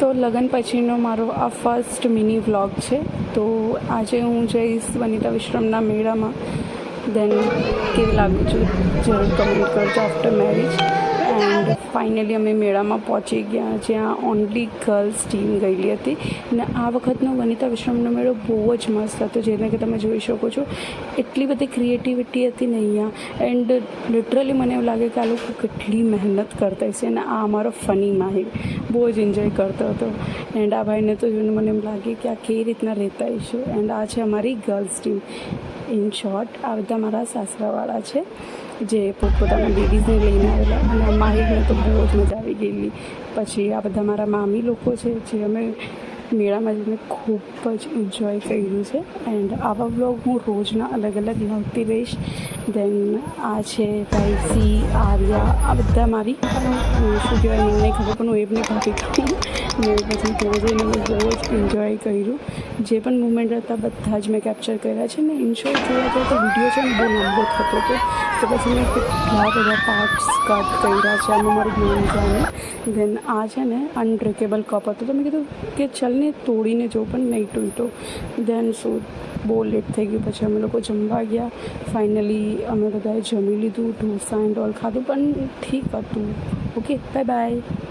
તો લગ્ન પછીનો મારો આ ફર્સ્ટ મિની વ્લોગ છે. તો આજે હું જઈશ વનિતા વિશ્રમના મેળામાં. દેન કેવી લાગુ છું જરૂર કમેન્ટ કરજો આફ્ટર મેરેજ. એન્ડ ફાઇનલી અમે મેળામાં પહોંચી ગયા, જ્યાં ઓનલી ગર્લ્સ ટીમ ગયેલી હતી. અને આ વખતનો વનિતા વિશ્રમનો મેળો બહુ જ મસ્ત હતો, જેને કે તમે જોઈ શકો છો. એટલી બધી ક્રિએટિવિટી હતી ને અહીંયા. એન્ડ લિટરલી મને એવું લાગે કે આ લોકો કેટલી મહેનત કરતા હશે. અને આ અમારો ફની માહિર બહુ જ એન્જોય કરતો હતો. એન્ડ આ ભાઈને તો જોઈને મને એમ લાગે કે આ કેવી રીતના રહેતા હશે. એન્ડ આ છે અમારી ગર્લ્સ ટીમ. ઇન શોર્ટ આ બધા મારા સાસરાવાળા છે, જે પોતપોતાના લેડીઝને લઈને આવેલા. અને માહિરને તો બહુ જ મજા આવી ગયેલી. પછી આ બધા મારા મામી લોકો છે, જે અમે મેળામાં જઈને ખૂબ જ એન્જોય કર્યું છે. એન્ડ આવા વ્લોગ હું રોજના અલગ અલગ લાવતી રહીશ. દેન આ છે રાઈસી, આર્યા, આ બધા મારી શું કહેવાય મને નહીં ખબર, પણ હું એમને ભાગી ગઈ. ને પછી ઘરે જઈને મેં બહુ જ એન્જોય કર્યું. જે પણ મુમેન્ટ હતા બધા જ મેં કેપ્ચર કર્યા છે. ને ઇન શોર્ટ જોવા જાય તો વિડીયો છે ને બહુ લાંબો થતો હતો, તો પછી મેં કેટલા બધા પાર્ટ્સ કટ કર્યા છે. આમાં મારું ધ્યાન જાય. દેન આ છે ને અનબ્રેકેબલ કપ હતો, તો મેં કીધું કે ચાલને તોડીને જો, પણ નહીં તૂટ્યો. દેન શું બહુ લેટ થઈ ગયું. પછી અમે લોકો જમવા ગયા. ફાઇનલી અમે બધાએ જમી લીધું, ઢોસા એન્ડ ઓલ ખાધું, પણ ઠીક હતું. Okay, bye bye.